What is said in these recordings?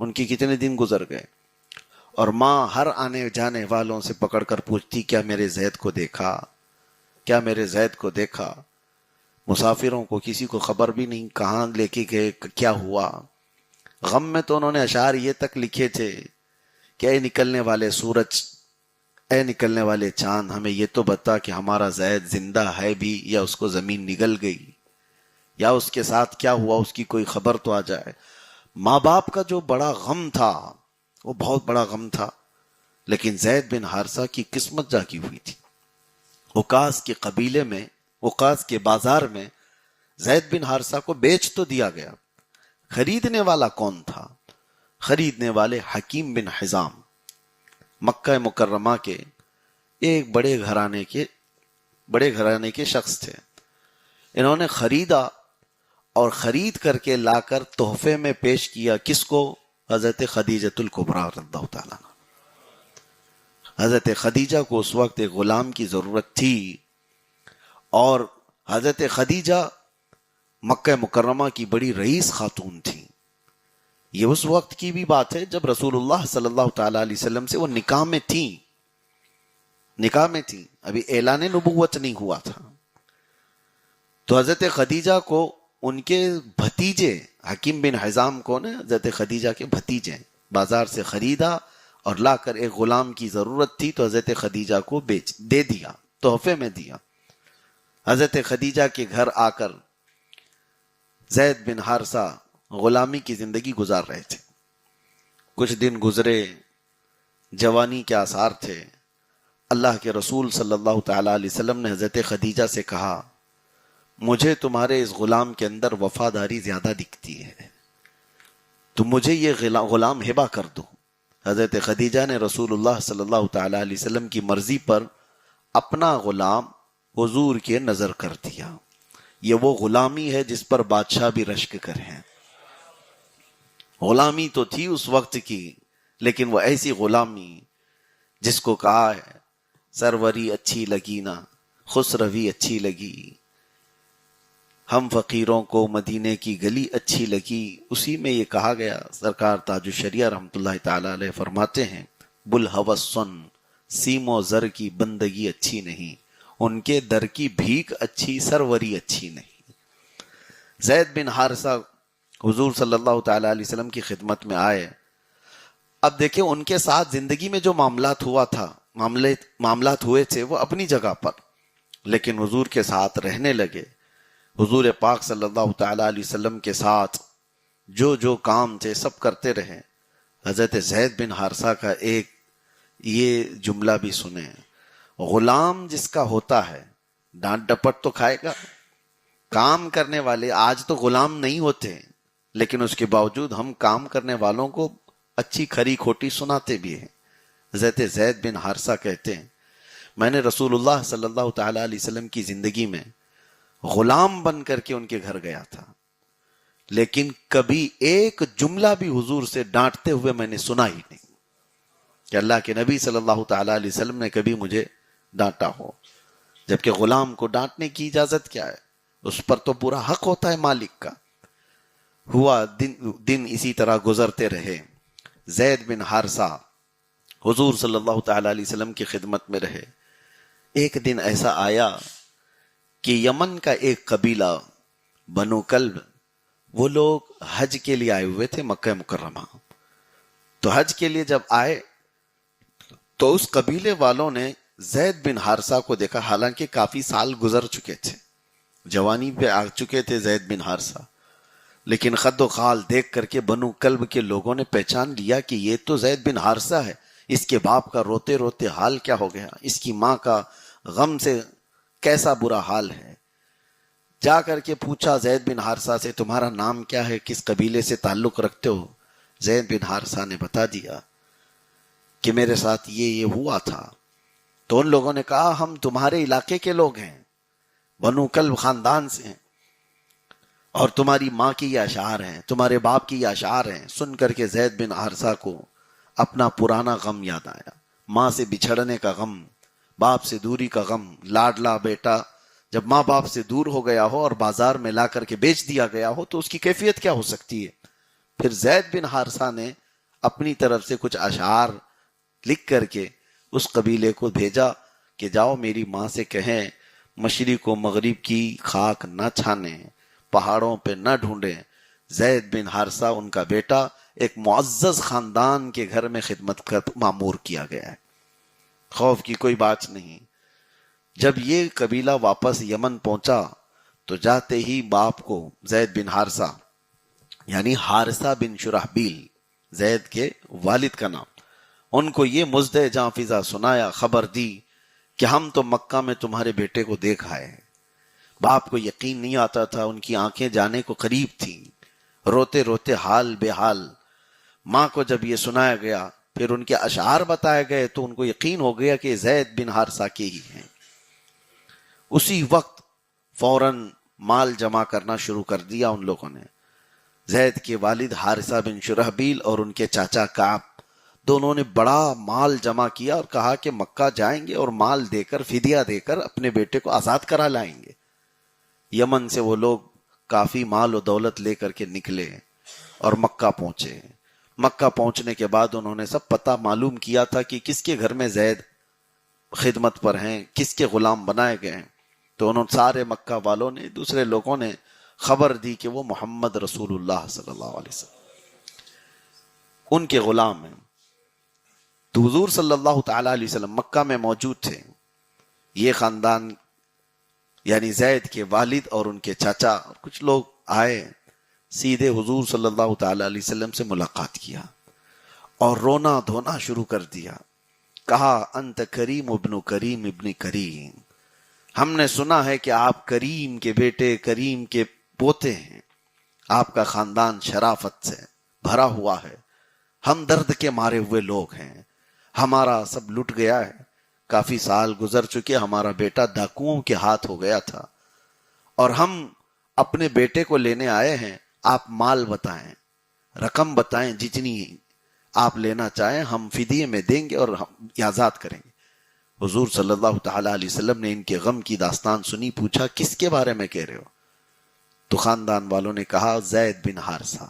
ان کی کتنے دن گزر گئے، اور ماں ہر آنے جانے والوں سے پکڑ کر پوچھتی کیا میرے زید کو دیکھا، کیا میرے زید کو دیکھا۔ مسافروں کو کسی کو خبر بھی نہیں کہاں لے کے گئے، کیا ہوا۔ غم میں تو انہوں نے اشعار یہ تک لکھے تھے کہ اے نکلنے والے سورج، اے نکلنے والے چاند، ہمیں یہ تو بتا کہ ہمارا زید زندہ ہے بھی یا اس کو زمین نگل گئی، یا اس کے ساتھ کیا ہوا، اس کی کوئی خبر تو آ جائے۔ ماں باپ کا جو بڑا غم تھا وہ بہت بڑا غم تھا، لیکن زید بن حارثہ کی قسمت جاگی ہوئی تھی۔ اوقاس کے قبیلے میں، اوقاس کے بازار میں زید بن حارثہ کو بیچ تو دیا گیا، خریدنے والا کون تھا؟ خریدنے والے حکیم بن حزام، مکہ مکرمہ کے ایک بڑے گھرانے کے شخص تھے۔ انہوں نے خریدا اور خرید کر کے لا کر تحفے میں پیش کیا کس کو؟ حضرت خدیجۃ الکبریٰ رضی اللہ تعالیٰ عنہا۔ حضرت خدیجہ کو اس وقت ایک غلام کی ضرورت تھی، اور حضرت خدیجہ مکہ مکرمہ کی بڑی رئیس خاتون تھی۔ یہ اس وقت کی بھی بات ہے جب رسول اللہ صلی اللہ تعالی علیہ وسلم سے وہ نکاح میں تھی، ابھی اعلان نبوت نہیں ہوا تھا۔ تو حضرت خدیجہ کو ان کے بھتیجے حکیم بن حزام کو نے حضرت خدیجہ کے بھتیجے بازار سے خریدا اور لا کر، ایک غلام کی ضرورت تھی تو حضرت خدیجہ کو دے دیا، تحفے میں دیا۔ حضرت خدیجہ کے گھر آ کر زید بن حارثہ غلامی کی زندگی گزار رہے تھے۔ کچھ دن گزرے، جوانی کے آثار تھے۔ اللہ کے رسول صلی اللہ تعالی علیہ وسلم نے حضرت خدیجہ سے کہا مجھے تمہارے اس غلام کے اندر وفاداری زیادہ دکھتی ہے، تو مجھے یہ غلام ہبہ کر دو۔ حضرت خدیجہ نے رسول اللہ صلی اللہ تعالی علیہ وسلم کی مرضی پر اپنا غلام حضور کے نظر کر دیا۔ یہ وہ غلامی ہے جس پر بادشاہ بھی رشک کریں۔ غلامی تو تھی اس وقت کی، لیکن وہ ایسی غلامی جس کو کہا ہے سروری اچھی لگی نا خسروی اچھی لگی، ہم فقیروں کو مدینے کی گلی اچھی لگی۔ اسی میں یہ کہا گیا، سرکار تاج الشریعہ رحمۃ اللہ تعالی علیہ فرماتے ہیں بلہوس سن سیم و زر کی بندگی اچھی نہیں، ان کے در کی بھیک اچھی سروری اچھی نہیں۔ زید بن حارثہ حضور صلی اللہ تعالی علیہ وسلم کی خدمت میں آئے۔ اب دیکھیں ان کے ساتھ زندگی میں جو معاملات ہوئے تھے وہ اپنی جگہ پر، لیکن حضور کے ساتھ رہنے لگے۔ حضور پاک صلی اللہ تعالی علیہ وسلم کے ساتھ جو کام تھے سب کرتے رہے۔ حضرت زید بن حارثہ کا ایک یہ جملہ بھی سنیں، غلام جس کا ہوتا ہے ڈانٹ ڈپٹ تو کھائے گا۔ کام کرنے والے آج تو غلام نہیں ہوتے، لیکن اس کے باوجود ہم کام کرنے والوں کو اچھی کھری کھوٹی سناتے بھی ہیں۔ حضرت زید بن حارثہ کہتے ہیں میں نے رسول اللہ صلی اللہ تعالی علیہ وسلم کی زندگی میں غلام بن کر کے ان کے گھر گیا تھا، لیکن کبھی ایک جملہ بھی حضور سے ڈانٹتے ہوئے میں نے سنا ہی نہیں کہ اللہ کے نبی صلی اللہ تعالی علیہ وسلم نے کبھی مجھے ڈانٹا ہو۔ جبکہ غلام کو ڈانٹنے کی اجازت کیا ہے؟ اس پر تو پورا حق ہوتا ہے مالک کا۔ ہوا دن اسی طرح گزرتے رہے۔ زید بن حارثہ حضور صلی اللہ تعالی علیہ وسلم کی خدمت میں رہے۔ ایک دن ایسا آیا کہ یمن کا ایک قبیلہ بنو کلب، وہ لوگ حج کے لیے آئے ہوئے تھے مکہ مکرمہ۔ تو حج کے لیے جب آئے تو اس قبیلے والوں نے زید بن حارثہ کو دیکھا، حالانکہ کافی سال گزر چکے تھے، جوانی پہ آ چکے تھے زید بن حارثہ، لیکن خد و خال دیکھ کر کے بنو کلب کے لوگوں نے پہچان لیا کہ یہ تو زید بن حارثہ ہے۔ اس کے باپ کا روتے روتے حال کیا ہو گیا، اس کی ماں کا غم سے کیسا برا حال ہے۔ جا کر کے پوچھا زید بن حارثہ سے تمہارا نام کیا ہے، کس قبیلے سے تعلق رکھتے ہو؟ زید بن حارثہ نے بتا دیا کہ میرے ساتھ یہ ہوا تھا۔ تو ان لوگوں نے کہا ہم تمہارے علاقے کے لوگ ہیں، بنو کلب خاندان سے ہیں، اور تمہاری ماں کی یہ اشعار ہیں، تمہارے باپ کی یہ اشعار ہیں۔ سن کر کے زید بن حارثہ کو اپنا پرانا غم یاد آیا، ماں سے بچھڑنے کا غم، باپ سے دوری کا غم۔ لاڈلا بیٹا جب ماں باپ سے دور ہو گیا ہو اور بازار میں لا کر کے بیچ دیا گیا ہو تو اس کی کیفیت کیا ہو سکتی ہے۔ پھر زید بن حارثہ نے اپنی طرف سے کچھ اشعار لکھ کر کے اس قبیلے کو بھیجا کہ جاؤ میری ماں سے کہیں مشرق و مغرب کی خاک نہ چھانے، پہاڑوں پہ نہ ڈھونڈیں، زید بن حارثہ ان کا بیٹا ایک معزز خاندان کے گھر میں خدمت کا مامور کیا گیا ہے، خوف کی کوئی بات نہیں۔ جب یہ قبیلہ واپس یمن پہنچا تو جاتے ہی باپ کو زید بن حارثہ یعنی حارثہ بن شرحبیل، زید کے والد کا نام، ان کو یہ مزد جاں فضا سنایا، خبر دی کہ ہم تو مکہ میں تمہارے بیٹے کو دیکھ آئے ہیں۔ باپ کو یقین نہیں آتا تھا، ان کی آنکھیں جانے کو قریب تھیں، روتے روتے حال بے حال۔ ماں کو جب یہ سنایا گیا، پھر ان کے اشعار بتائے گئے تو ان کو یقین ہو گیا کہ زید بن حارثہ کے ہی ہیں۔ اسی وقت فوراً مال جمع کرنا شروع کر دیا ان لوگوں نے۔ زید کے والد حارثہ بن شرحبیل اور ان کے چاچا کعب دونوں نے بڑا مال جمع کیا اور کہا کہ مکہ جائیں گے اور مال دے کر، فدیہ دے کر اپنے بیٹے کو آزاد کرا لائیں گے۔ یمن سے وہ لوگ کافی مال و دولت لے کر کے نکلے اور مکہ پہنچے۔ مکہ پہنچنے کے بعد انہوں نے سب پتہ معلوم کیا تھا کہ کس کے گھر میں زید خدمت پر ہیں، کس کے غلام بنائے گئے ہیں۔ تو انہوں سارے مکہ والوں نے، دوسرے لوگوں نے خبر دی کہ وہ محمد رسول اللہ صلی اللہ علیہ وسلم ان کے غلام ہیں۔ تو حضور صلی اللہ تعالی علیہ وسلم مکہ میں موجود تھے۔ یہ خاندان یعنی زید کے والد اور ان کے چاچا اور کچھ لوگ آئے، سیدھے حضور صلی اللہ تعالی علیہ وسلم سے ملاقات کیا اور رونا دھونا شروع کر دیا۔ کہا انت کریم ابن کریم ابن کریم، ہم نے سنا ہے کہ آپ کریم کے بیٹے، کریم کے پوتے ہیں، آپ کا خاندان شرافت سے بھرا ہوا ہے، ہم درد کے مارے ہوئے لوگ ہیں، ہمارا سب لٹ گیا ہے، کافی سال گزر چکے، ہمارا بیٹا ڈاکوؤں کے ہاتھ ہو گیا تھا اور ہم اپنے بیٹے کو لینے آئے ہیں، آپ مال بتائیں، رقم بتائیں، جتنی آپ لینا چاہیں ہم فدیے میں دیں گے اور ہم آزاد کریں گے۔ حضور صلی اللہ تعالی علیہ وسلم نے ان کے غم کی داستان سنی، پوچھا کس کے بارے میں کہہ رہے ہو؟ تو خاندان والوں نے کہا زید بن حارثہ۔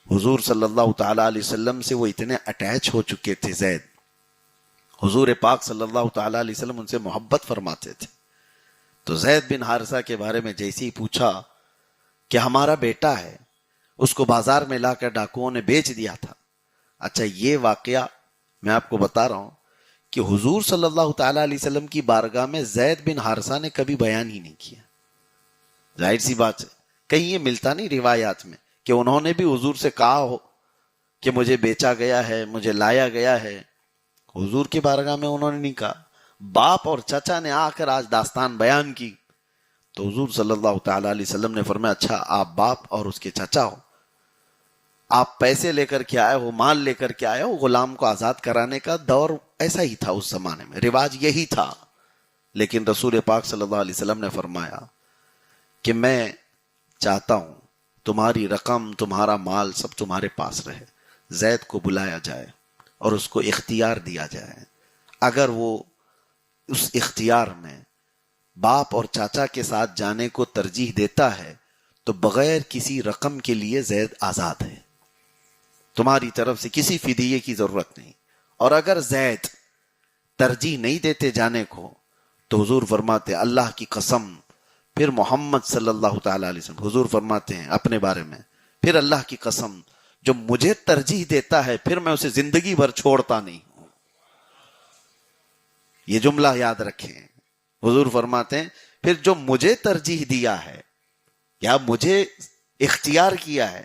حضور صلی اللہ تعالی علیہ وسلم سے وہ اتنے اٹیچ ہو چکے تھے زید، حضور پاک صلی اللہ تعالی علیہ وسلم ان سے محبت فرماتے تھے۔ تو زید بن حارثہ کے بارے میں جیسے ہی پوچھا کہ ہمارا بیٹا ہے، اس کو بازار میں لا کر ڈاکوؤں نے بیچ دیا تھا۔ اچھا یہ واقعہ میں آپ کو بتا رہا ہوں کہ حضور صلی اللہ تعالی علیہ وسلم کی بارگاہ میں زید بن حارثہ نے کبھی بیان ہی نہیں کیا۔ ظاہر سی بات ہے، کہیں یہ ملتا نہیں روایات میں کہ انہوں نے بھی حضور سے کہا ہو کہ مجھے بیچا گیا ہے، مجھے لایا گیا ہے۔ حضور کی بارگاہ میں انہوں نے نہیں کہا، باپ اور چچا نے آ کر آج داستان بیان کی تو حضور صلی اللہ تعالی علیہ وسلم نے فرمایا اچھا آپ باپ اور اس کے چچا ہو، آپ پیسے لے کر کے آئے ہو، مال لے کر کے آئے ہو۔ غلام کو آزاد کرانے کا دور ایسا ہی تھا اس زمانے میں، رواج یہی تھا، لیکن رسول پاک صلی اللہ علیہ وسلم نے فرمایا کہ میں چاہتا ہوں تمہاری رقم، تمہارا مال سب تمہارے پاس رہے، زید کو بلایا جائے اور اس کو اختیار دیا جائے۔ اگر وہ اس اختیار میں باپ اور چاچا کے ساتھ جانے کو ترجیح دیتا ہے تو بغیر کسی رقم کے لیے زید آزاد ہے، تمہاری طرف سے کسی فدیے کی ضرورت نہیں۔ اور اگر زید ترجیح نہیں دیتے جانے کو تو حضور فرماتے اللہ کی قسم، پھر محمد صلی اللہ تعالی علیہ وسلم حضور فرماتے ہیں اپنے بارے میں، پھر اللہ کی قسم جو مجھے ترجیح دیتا ہے پھر میں اسے زندگی بھر چھوڑتا نہیں ہوں۔ یہ جملہ یاد رکھیں، حضور فرماتے ہیں پھر جو مجھے ترجیح دیا ہے یا مجھے اختیار کیا ہے،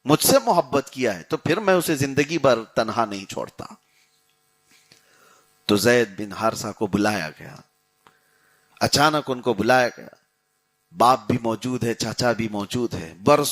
مجھ سے محبت کیا ہے، تو پھر میں اسے زندگی بھر تنہا نہیں چھوڑتا۔ تو زید بن حارثہ کو بلایا گیا، اچانک ان کو بلایا گیا، باپ بھی موجود ہے، چاچا بھی موجود ہے، برسوں